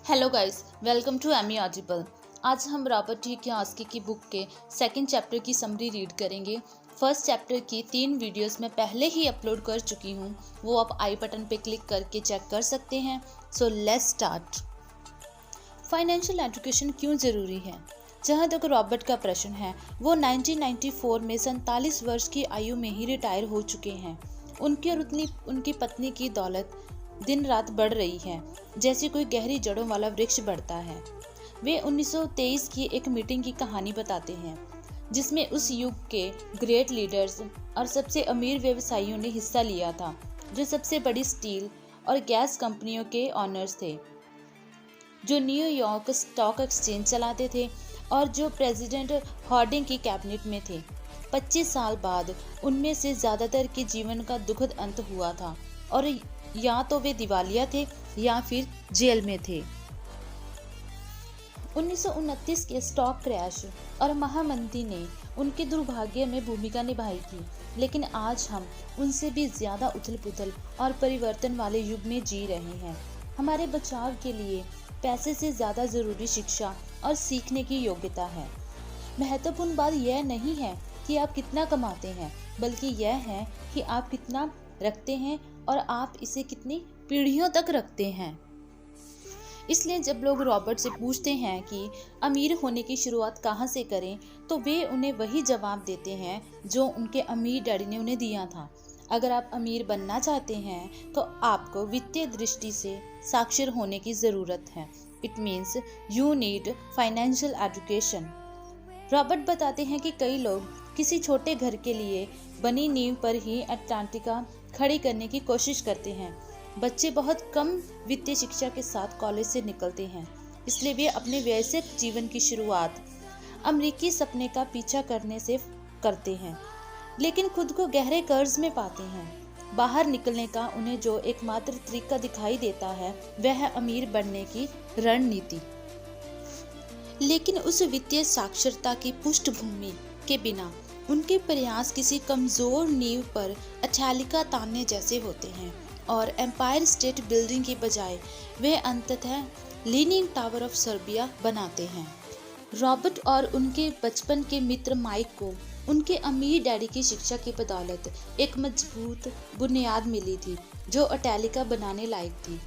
Hello guys, welcome to Amy audible. आज हम Robert T Kiyosaki की बुक के सेकंड चैप्टर की समरी रीड करेंगे। फर्स्ट चैप्टर की 3 वीडियोस मैं पहले ही अपलोड कर चुकी हूँ, वो आप आई बटन पे क्लिक करके चेक कर सकते हैं। So let's start. Financial education क्यों ज़रूरी है? जहाँ तक रॉबर्ट का प्रश्न है, वो 1994 में 47 वर्ष की आयु में ही रिटायर हो चुके हैं। उनकी और उनकी पत्नी की दौलत दिन रात बढ़ रही है, जैसे कोई गहरी जड़ों वाला वृक्ष बढ़ता है। वे 1923 की एक मीटिंग की कहानी बताते हैं, जिसमें उस युग के ग्रेट लीडर्स और सबसे अमीर व्यवसायियों ने हिस्सा लिया था, जो सबसे बड़ी स्टील और गैस कंपनियों के ऑनर्स थे, जो न्यूयॉर्क स्टॉक एक्सचेंज चलाते थे और जो प्रेसिडेंट हार्डिंग की कैबिनेट में थे। 25 साल बाद उनमें से ज़्यादातर के जीवन का दुखद अंत हुआ था और या तो वे दिवालिया थे या फिर जेल में थे। 1929 के स्टॉक क्रैश और महामंदी ने उनके दुर्भाग्य में भूमिका निभाई थी, लेकिन आज हम उनसे भी ज्यादा उथल-पुथल और परिवर्तन वाले युग में जी रहे हैं। हमारे बचाव के लिए पैसे से ज्यादा जरूरी शिक्षा और सीखने की योग्यता है। महत्वपूर्ण बात यह नहीं है कि आप कितना कमाते हैं, बल्कि यह है कि आप कितना रखते हैं और आप इसे कितनी पीढ़ियों तक रखते हैं। इसलिए जब लोग रॉबर्ट से पूछते हैं कि अमीर होने की शुरुआत कहाँ से करें, तो वे उन्हें वही जवाब देते हैं जो उनके अमीर डैडी ने उन्हें दिया था। अगर आप अमीर बनना चाहते हैं तो आपको वित्तीय दृष्टि से साक्षर होने की ज़रूरत है। It means you need financial education. Robert बताते हैं कि कई लोग किसी छोटे घर के लिए बनी नींव पर ही अटलांटिका खड़ी करने की कोशिश करते हैं। बच्चे बहुत कम वित्तीय शिक्षा के साथ कॉलेज से निकलते हैं, इसलिए वे अपने वयस्क जीवन की शुरुआत अमेरिकी सपने का पीछा करने से करते हैं, लेकिन खुद को गहरे कर्ज में पाते हैं। बाहर निकलने का उन्हें जो एकमात्र तरीका दिखाई देता है वह है अमीर बनने की रणनीति। लेकिन उस वित्तीय साक्षरता की पृष्ठभूमि के बिना उनके प्रयास किसी कमजोर नींव पर अटैलिका तानने जैसे होते हैं और एम्पायर स्टेट बिल्डिंग के बजाय वे अंततः लीनिंग टावर ऑफ सर्बिया बनाते हैं। रॉबर्ट और उनके बचपन के मित्र माइक को उनके अमीर डैडी की शिक्षा की बदौलत एक मजबूत बुनियाद मिली थी, जो अटैलिका बनाने लायक थी।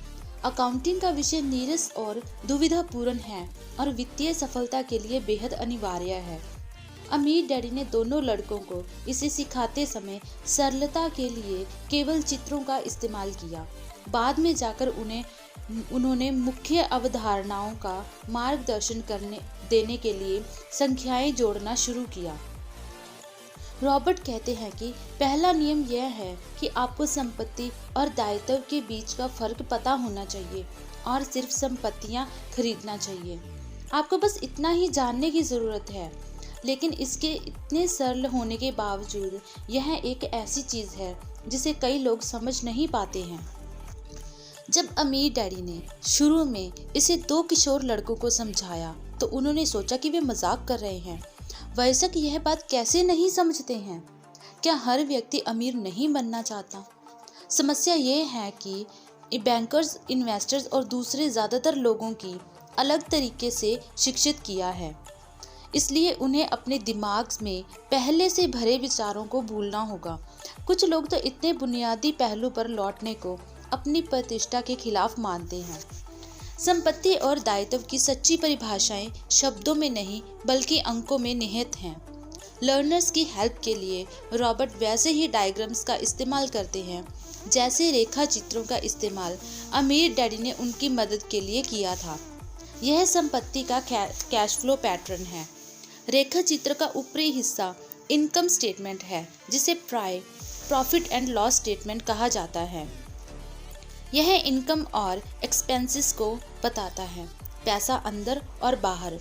अकाउंटिंग का विषय नीरस और दुविधापूर्ण है और वित्तीय सफलता के लिए बेहद अनिवार्य है। अमीर डैडी ने दोनों लड़कों को इसे सिखाते समय सरलता के लिए केवल चित्रों का इस्तेमाल किया। बाद में जाकर उन्होंने मुख्य अवधारणाओं का मार्गदर्शन देने के लिए संख्याएं जोड़ना शुरू किया। रॉबर्ट कहते हैं कि पहला नियम यह है कि आपको संपत्ति और दायित्व के बीच का फर्क पता होना चाहिए और सिर्फ संपत्तियां खरीदना चाहिए। आपको बस इतना ही जानने की ज़रूरत है। लेकिन इसके इतने सरल होने के बावजूद यह एक ऐसी चीज़ है जिसे कई लोग समझ नहीं पाते हैं। जब अमीर डैडी ने शुरू में इसे 2 किशोर लड़कों को समझाया तो उन्होंने सोचा कि वे मजाक कर रहे हैं। वयस्क यह बात कैसे नहीं समझते हैं? क्या हर व्यक्ति अमीर नहीं बनना चाहता? समस्या ये है कि बैंकर्स, इन्वेस्टर्स और दूसरे ज़्यादातर लोगों की अलग तरीके से शिक्षित किया है, इसलिए उन्हें अपने दिमाग में पहले से भरे विचारों को भूलना होगा। कुछ लोग तो इतने बुनियादी पहलू पर लौटने को अपनी प्रतिष्ठा के खिलाफ मानते हैं। संपत्ति और दायित्व की सच्ची परिभाषाएं शब्दों में नहीं बल्कि अंकों में निहित हैं। लर्नर्स की हेल्प के लिए रॉबर्ट वैसे ही डायग्राम्स का इस्तेमाल करते हैं जैसे रेखा चित्रों का इस्तेमाल अमीर डैडी ने उनकी मदद के लिए किया था। यह संपत्ति का कैश फ्लो पैटर्न है। रेखा चित्र का ऊपरी हिस्सा इनकम स्टेटमेंट है, जिसे प्रॉफिट एंड लॉस स्टेटमेंट कहा जाता है। यह इनकम और एक्सपेंसेस को बताता है, पैसा अंदर और बाहर।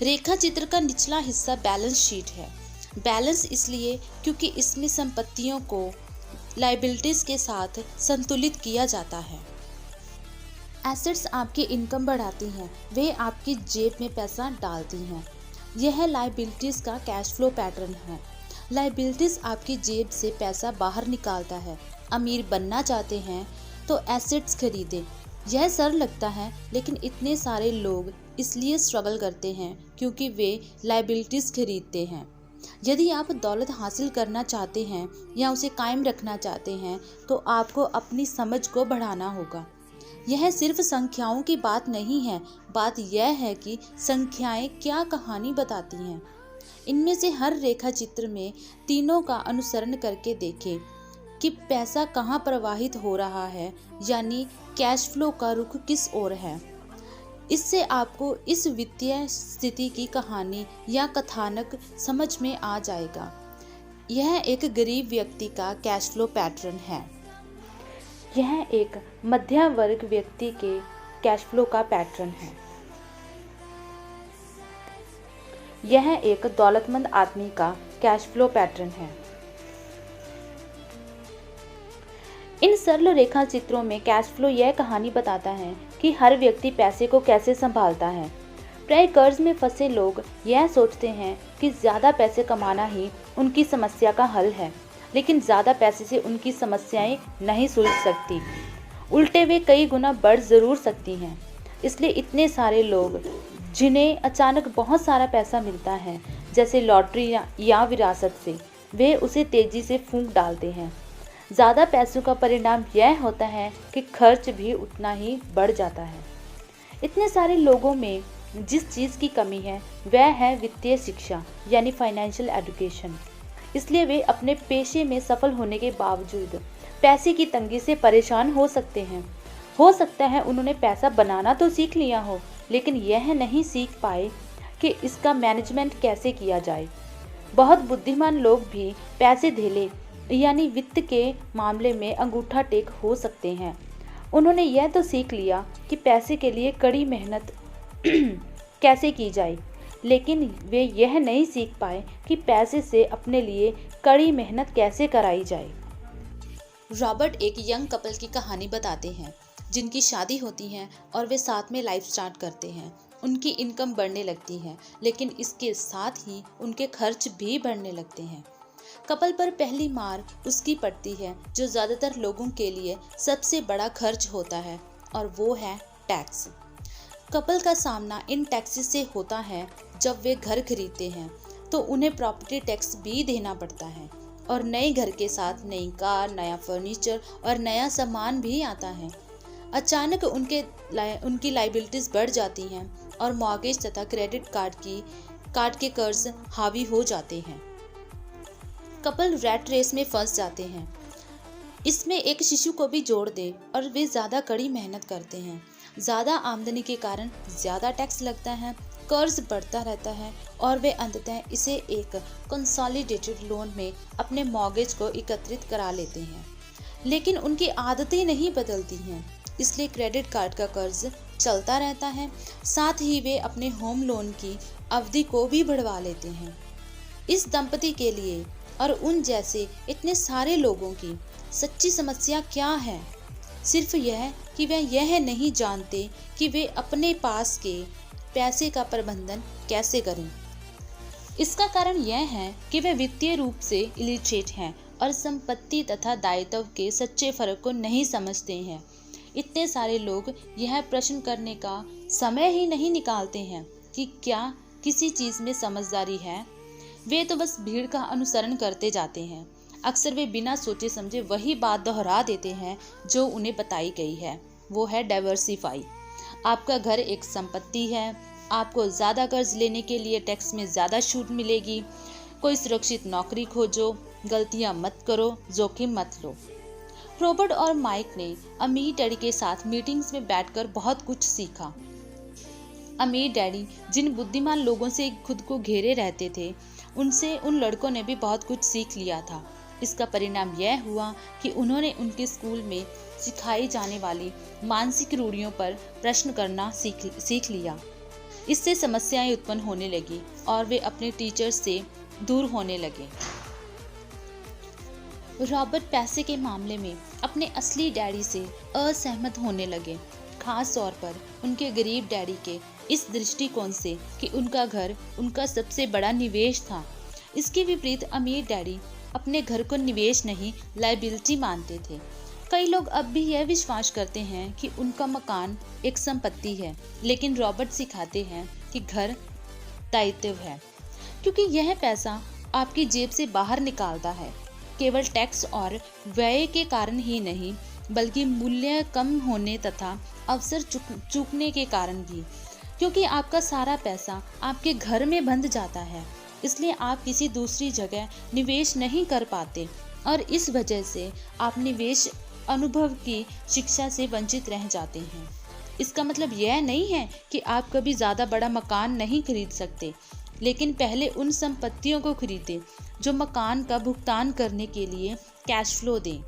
रेखा चित्र का निचला हिस्सा बैलेंस शीट है। बैलेंस इसलिए क्योंकि इसमें संपत्तियों को लायबिलिटीज के साथ संतुलित किया जाता है। एसेट्स आपकी इनकम बढ़ाती हैं, वे आपकी जेब में पैसा डालती हैं। यह लायबिलिटीज का कैश फ्लो पैटर्न है। लायबिलिटीज आपकी जेब से पैसा बाहर निकालता है। अमीर बनना चाहते हैं तो एसेट्स खरीदें, यह सरल लगता है, लेकिन इतने सारे लोग इसलिए स्ट्रगल करते हैं क्योंकि वे लायबिलिटीज खरीदते हैं। यदि आप दौलत हासिल करना चाहते हैं या उसे कायम रखना चाहते हैं तो आपको अपनी समझ को बढ़ाना होगा। यह सिर्फ संख्याओं की बात नहीं है, बात यह है कि संख्याएं क्या कहानी बताती हैं। इनमें से हर रेखा चित्र में तीनों का अनुसरण करके देखें कि पैसा कहाँ प्रवाहित हो रहा है, यानी कैश फ्लो का रुख किस ओर है। इससे आपको इस वित्तीय स्थिति की कहानी या कथानक समझ में आ जाएगा। यह एक गरीब व्यक्ति का कैश फ्लो पैटर्न है। यह एक मध्य वर्ग व्यक्ति के कैश फ्लो का पैटर्न है। यह एक दौलतमंद आदमी का कैश फ्लो पैटर्न है। इन सरल रेखा चित्रों में कैश फ्लो यह कहानी बताता है कि हर व्यक्ति पैसे को कैसे संभालता है। प्राय कर्ज में फंसे लोग यह सोचते हैं कि ज़्यादा पैसे कमाना ही उनकी समस्या का हल है, लेकिन ज़्यादा पैसे से उनकी समस्याएं नहीं सुलझ सकती, उल्टे वे कई गुना बढ़ ज़रूर सकती हैं। इसलिए इतने सारे लोग जिन्हें अचानक बहुत सारा पैसा मिलता है, जैसे लॉटरी या विरासत से, वे उसे तेज़ी से फूंक डालते हैं। ज़्यादा पैसों का परिणाम यह होता है कि खर्च भी उतना ही बढ़ जाता है। इतने सारे लोगों में जिस चीज़ की कमी है वह है वित्तीय शिक्षा, यानी फाइनेंशियल एजुकेशन। इसलिए वे अपने पेशे में सफल होने के बावजूद पैसे की तंगी से परेशान हो सकते हैं। हो सकता है उन्होंने पैसा बनाना तो सीख लिया हो, लेकिन यह नहीं सीख पाए कि इसका मैनेजमेंट कैसे किया जाए। बहुत बुद्धिमान लोग भी पैसे धेले यानी वित्त के मामले में अंगूठा टेक हो सकते हैं। उन्होंने यह तो सीख लिया कि पैसे के लिए कड़ी मेहनत कैसे की जाए, लेकिन वे यह नहीं सीख पाए कि पैसे से अपने लिए कड़ी मेहनत कैसे कराई जाए। रॉबर्ट एक यंग कपल की कहानी बताते हैं जिनकी शादी होती है और वे साथ में लाइफ स्टार्ट करते हैं। उनकी इनकम बढ़ने लगती है, लेकिन इसके साथ ही उनके खर्च भी बढ़ने लगते हैं। कपल पर पहली मार उसकी पड़ती है जो ज़्यादातर लोगों के लिए सबसे बड़ा खर्च होता है, और वो है टैक्स। कपल का सामना इन टैक्सेस से होता है। जब वे घर खरीदते हैं तो उन्हें प्रॉपर्टी टैक्स भी देना पड़ता है, और नए घर के साथ नई कार, नया फर्नीचर और नया सामान भी आता है। अचानक उनकी लाइबिलिटीज बढ़ जाती हैं और मॉर्गेज तथा क्रेडिट कार्ड के कर्ज हावी हो जाते हैं। कपल रैट रेस में फंस जाते हैं। इसमें एक शिशु को भी जोड़ दे और वे ज़्यादा कड़ी मेहनत करते हैं। ज़्यादा आमदनी के कारण ज़्यादा टैक्स लगता है, कर्ज बढ़ता रहता है, और वे अंततः इसे एक कंसोलिडेटेड लोन में अपने मॉर्गेज को एकत्रित करा लेते हैं। लेकिन उनकी आदतें नहीं बदलती हैं, इसलिए क्रेडिट कार्ड का कर्ज चलता रहता है। साथ ही वे अपने होम लोन की अवधि को भी बढ़वा लेते हैं। इस दंपति के लिए और उन जैसे इतने सारे लोगों की सच्ची समस्या क्या है? सिर्फ यह कि वे यह नहीं जानते कि वे अपने पास के पैसे का प्रबंधन कैसे करें। इसका कारण यह है कि वे वित्तीय रूप से इलिटरेट हैं और संपत्ति तथा दायित्व के सच्चे फर्क को नहीं समझते हैं। इतने सारे लोग यह प्रश्न करने का समय ही नहीं निकालते हैं कि क्या किसी चीज़ में समझदारी है। वे तो बस भीड़ का अनुसरण करते जाते हैं। अक्सर वे बिना सोचे समझे वही बात दोहरा देते हैं जो उन्हें बताई गई है। वो है डाइवर्सिफाई। आपका घर एक संपत्ति है, आपको ज़्यादा कर्ज लेने के लिए टैक्स में ज़्यादा छूट मिलेगी। कोई सुरक्षित नौकरी खोजो, गलतियां मत करो, जोखिम मत लो। रॉबर्ट और माइक ने अमीर डैडी के साथ मीटिंग्स में बैठकर बहुत कुछ सीखा। अमीर डैडी जिन बुद्धिमान लोगों से खुद को घेरे रहते थे, उनसे उन लड़कों ने भी बहुत कुछ सीख लिया था। इसका परिणाम यह हुआ कि उन्होंने उनके स्कूल में सिखाई जाने वाली मानसिक रूढ़ियों पर प्रश्न करना सीख लिया। इससे समस्याएं उत्पन्न होने लगी और वे अपने टीचर्स से दूर होने लगे। रॉबर्ट पैसे के मामले में अपने असली डैडी से असहमत होने लगे, खास तौर पर उनके गरीब डैडी के इस दृष्टिकोण से कि उनका घर उनका सबसे बड़ा निवेश था। इसके विपरीत अमीर डैडी अपने घर को निवेश नहीं, लायबिलिटी मानते थे। कई लोग अब भी यह विश्वास करते हैं कि उनका मकान एक संपत्ति है, लेकिन रॉबर्ट सिखाते हैं कि घर दायित्व है, क्योंकि यह पैसा आपकी जेब से बाहर निकालता है, केवल टैक्स और व्यय के कारण ही नहीं, बल्कि मूल्य कम होने तथा अवसर चूकने के कारण भी, क्योंकि आपका सारा पैसा आपके घर में बंध जाता है, इसलिए आप किसी दूसरी जगह निवेश नहीं कर पाते और इस वजह से आप निवेश अनुभव की शिक्षा से वंचित रह जाते हैं। इसका मतलब यह नहीं है कि आप कभी ज़्यादा बड़ा मकान नहीं खरीद सकते, लेकिन पहले उन संपत्तियों को खरीदें जो मकान का भुगतान करने के लिए कैश फ्लो दें।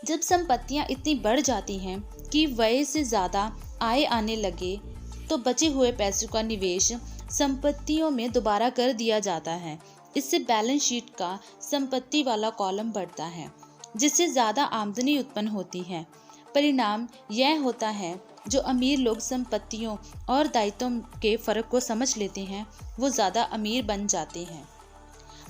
जब संपत्तियां इतनी बढ़ जाती हैं कि व्यय से ज़्यादा आय आने लगे, तो बचे हुए पैसों का निवेश संपत्तियों में दोबारा कर दिया जाता है। इससे बैलेंस शीट का संपत्ति वाला कॉलम बढ़ता है, जिससे ज़्यादा आमदनी उत्पन्न होती है। परिणाम यह होता है, जो अमीर लोग संपत्तियों और दायित्वों के फर्क को समझ लेते हैं, वो ज़्यादा अमीर बन जाते हैं।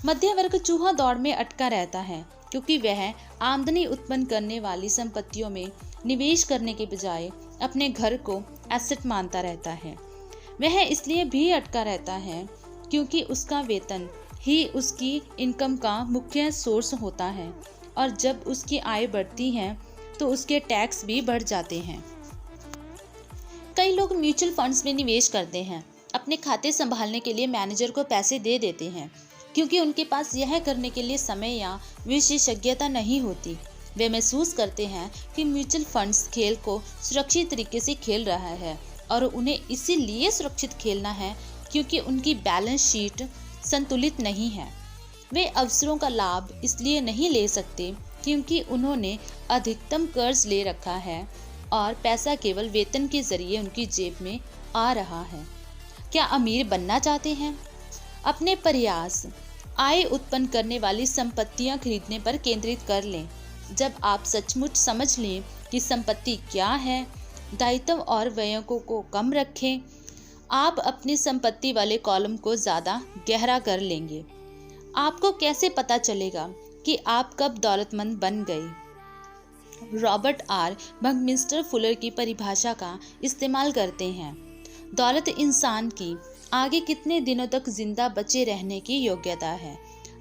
मध्य वर्ग चूहा दौड़ में अटका रहता है, क्योंकि वह आमदनी उत्पन्न करने वाली संपत्तियों में निवेश करने के बजाय अपने घर को एसेट मानता रहता है। वह इसलिए भी अटका रहता है क्योंकि उसका वेतन ही उसकी इनकम का मुख्य सोर्स होता है, और जब उसकी आय बढ़ती है तो उसके टैक्स भी बढ़ जाते हैं। कई लोग म्यूचुअल फंड्स में निवेश करते हैं, अपने खाते संभालने के लिए मैनेजर को पैसे दे देते हैं, क्योंकि उनके पास यह करने के लिए समय या विशेषज्ञता नहीं होती। वे महसूस करते हैं कि म्यूचुअल फंड्स खेल को सुरक्षित तरीके से खेल रहा है और उन्हें इसीलिए सुरक्षित खेलना है क्योंकि उनकी बैलेंस शीट संतुलित नहीं है। वे अवसरों का लाभ इसलिए नहीं ले सकते क्योंकि उन्होंने अधिकतम कर्ज ले रखा है और पैसा केवल वेतन के जरिए उनकी जेब में आ रहा है। क्या अमीर बनना चाहते हैं? अपने प्रयास आय उत्पन्न करने वाली संपत्तियां खरीदने पर केंद्रित कर लें। जब आप सचमुच समझ लें कि संपत्ति क्या है, दायित्व और व्ययों को कम रखें, आप अपनी संपत्ति वाले कॉलम को ज़्यादा गहरा कर लेंगे। आपको कैसे पता चलेगा कि आप कब दौलतमंद बन गए? रॉबर्ट आर बकमिंस्टर फुलर की परिभाषा का इस्तेमाल करते हैं। दौलत इंसान की आगे कितने दिनों तक जिंदा बचे रहने की योग्यता है,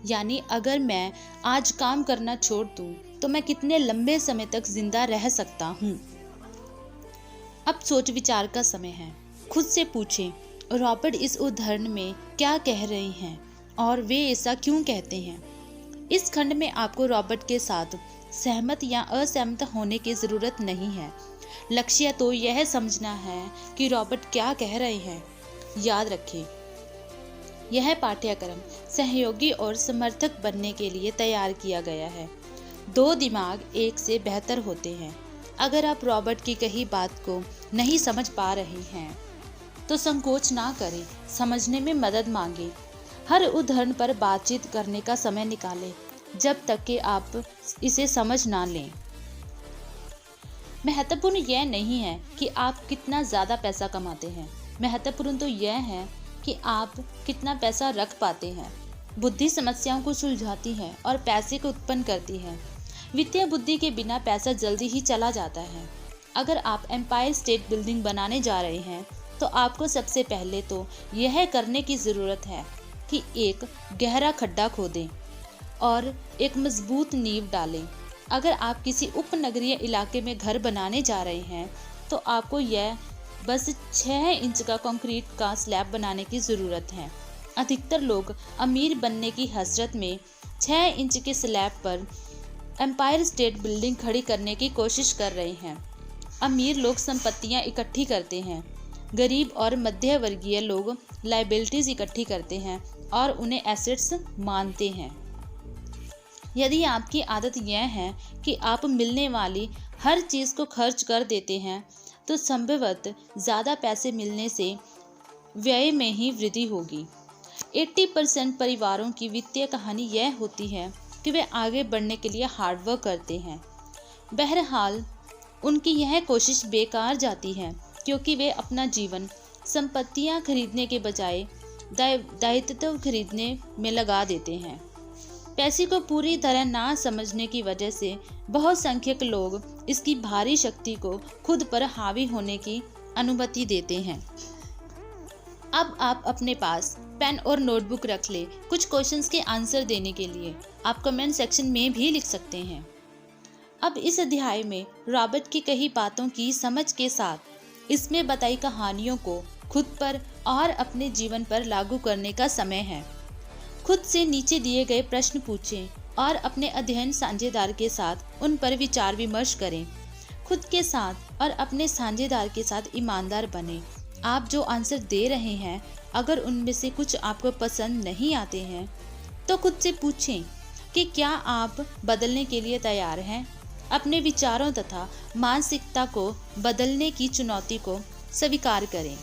यानी अगर मैं आज काम करना छोड़ दूं तो मैं कितने लंबे समय तक जिंदा रह सकता हूं। अब सोच विचार का समय है। खुद से पूछें, रॉबर्ट इस उदाहरण में क्या कह रहे हैं और वे ऐसा क्यों कहते हैं। इस खंड में आपको रॉबर्ट के साथ सहमत या असहमत होने की ज़रूरत नहीं है। लक्ष्य तो यह समझना है कि रॉबर्ट क्या कह रहे हैं। याद रखें, यह पाठ्यक्रम सहयोगी और समर्थक बनने के लिए तैयार किया गया है। दो दिमाग एक से बेहतर होते हैं। अगर आप रॉबर्ट की कही बात को नहीं समझ पा रहे हैं तो संकोच ना करें, समझने में मदद मांगें। हर उदाहरण पर बातचीत करने का समय निकालें जब तक कि आप इसे समझ ना लें। महत्वपूर्ण यह नहीं है कि आप कितना ज़्यादा पैसा कमाते हैं, महत्वपूर्ण तो यह है कि आप कितना पैसा रख पाते हैं। बुद्धि समस्याओं को सुलझाती है और पैसे को उत्पन्न करती है। वित्तीय बुद्धि के बिना पैसा जल्दी ही चला जाता है। अगर आप एम्पायर स्टेट बिल्डिंग बनाने जा रहे हैं तो आपको सबसे पहले तो यह करने की ज़रूरत है कि एक गहरा खड्डा खोदें और एक मजबूत नींव डालें। अगर आप किसी उपनगरीय इलाके में घर बनाने जा रहे हैं तो आपको यह बस 6 इंच का कंक्रीट का स्लैब बनाने की ज़रूरत है। अधिकतर लोग अमीर बनने की हसरत में 6 इंच के स्लैब पर एम्पायर स्टेट बिल्डिंग खड़ी करने की कोशिश कर रहे हैं। अमीर लोग संपत्तियां इकट्ठी करते हैं, गरीब और मध्य वर्गीय लोग लायबिलिटीज इकट्ठी करते हैं और उन्हें एसेट्स मानते हैं। यदि आपकी आदत यह है कि आप मिलने वाली हर चीज़ को खर्च कर देते हैं तो संभवतः ज़्यादा पैसे मिलने से व्यय में ही वृद्धि होगी। 80% परिवारों की वित्तीय कहानी यह होती है कि वे आगे बढ़ने के लिए हार्डवर्क करते हैं। बहरहाल उनकी यह कोशिश बेकार जाती है क्योंकि वे अपना जीवन संपत्तियां खरीदने के बजाय दायित्व खरीदने में लगा देते हैं। पैसे को पूरी तरह ना समझने की वजह से बहुत संख्यक लोग इसकी भारी शक्ति को खुद पर हावी होने की अनुमति देते हैं। अब आप अपने पास पेन और नोटबुक रख ले। कुछ क्वेश्चंस के आंसर देने के लिए आप कमेंट सेक्शन में भी लिख सकते हैं। अब इस अध्याय में रॉबर्ट की कही बातों की समझ के साथ इसमें बताई कहानियों को खुद पर और अपने जीवन पर लागू करने का समय है। खुद से नीचे दिए गए प्रश्न पूछें और अपने अध्ययन साझेदार के साथ उन पर विचार विमर्श करें। खुद के साथ और अपने साझेदार के साथ ईमानदार बने। आप जो आंसर दे रहे हैं, अगर उनमें से कुछ आपको पसंद नहीं आते हैं तो खुद से पूछें कि क्या आप बदलने के लिए तैयार हैं। अपने विचारों तथा मानसिकता को बदलने की चुनौती को स्वीकार करें।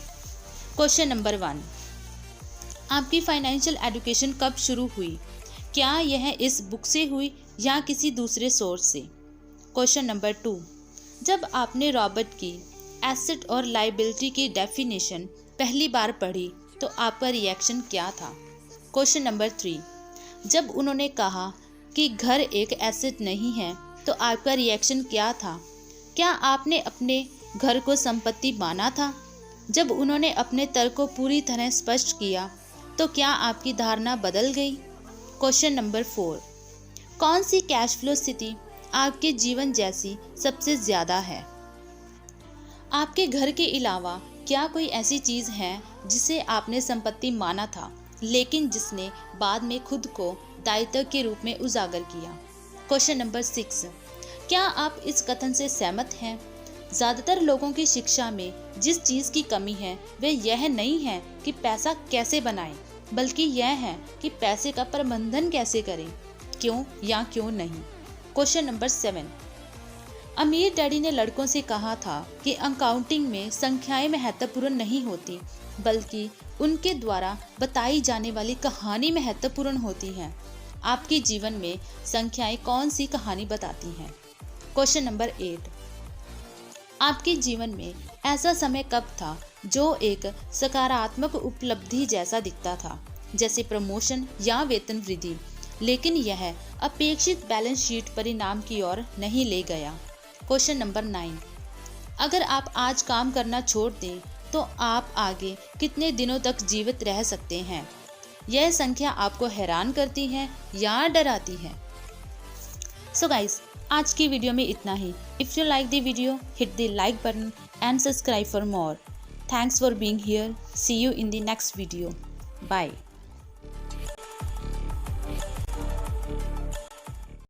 क्वेश्चन नंबर 1, आपकी फाइनेंशियल एजुकेशन कब शुरू हुई? क्या यह इस बुक से हुई या किसी दूसरे सोर्स से? क्वेश्चन नंबर 2, जब आपने रॉबर्ट की एसेट और लायबिलिटी की डेफिनेशन पहली बार पढ़ी तो आपका रिएक्शन क्या था? क्वेश्चन नंबर 3, जब उन्होंने कहा कि घर एक एसेट नहीं है तो आपका रिएक्शन क्या था? क्या आपने अपने घर को संपत्ति माना था? जब उन्होंने अपने तर्क को पूरी तरह स्पष्ट किया तो क्या आपकी धारणा बदल गई? क्वेश्चन नंबर 4, कौन सी कैश फ्लो स्थिति आपके जीवन जैसी सबसे ज़्यादा है? आपके घर के अलावा क्या कोई ऐसी चीज़ है जिसे आपने संपत्ति माना था लेकिन जिसने बाद में खुद को दायित्व के रूप में उजागर किया? क्वेश्चन नंबर 6, क्या आप इस कथन से सहमत हैं? ज़्यादातर लोगों की शिक्षा में जिस चीज़ की कमी है वह यह नहीं है कि पैसा कैसे बनाएं, बल्कि यह है कि पैसे का प्रबंधन कैसे करें, क्यों या क्यों नहीं। क्वेश्चन नंबर 7, अमीर डैडी ने लड़कों से कहा था कि अकाउंटिंग में संख्याएं महत्वपूर्ण नहीं होती, बल्कि उनके द्वारा बताई जाने वाली कहानी महत्वपूर्ण होती है। आपके जीवन में संख्याएं कौन सी कहानी बताती हैं? क्वेश्चन नंबर 8, आपके जीवन में ऐसा समय कब था जो एक सकारात्मक उपलब्धि जैसा दिखता था, जैसे प्रमोशन या वेतन वृद्धि, लेकिन यह अपेक्षित बैलेंस शीट परिणाम की ओर नहीं ले गया? क्वेश्चन नंबर 9, अगर आप आज काम करना छोड़ दें तो आप आगे कितने दिनों तक जीवित रह सकते हैं? यह संख्या आपको हैरान करती है या डराती है? सो गाइस, आज की वीडियो में इतना ही। If you like the video, hit the like button and subscribe for more. Thanks for being here. See you in the next video. Bye.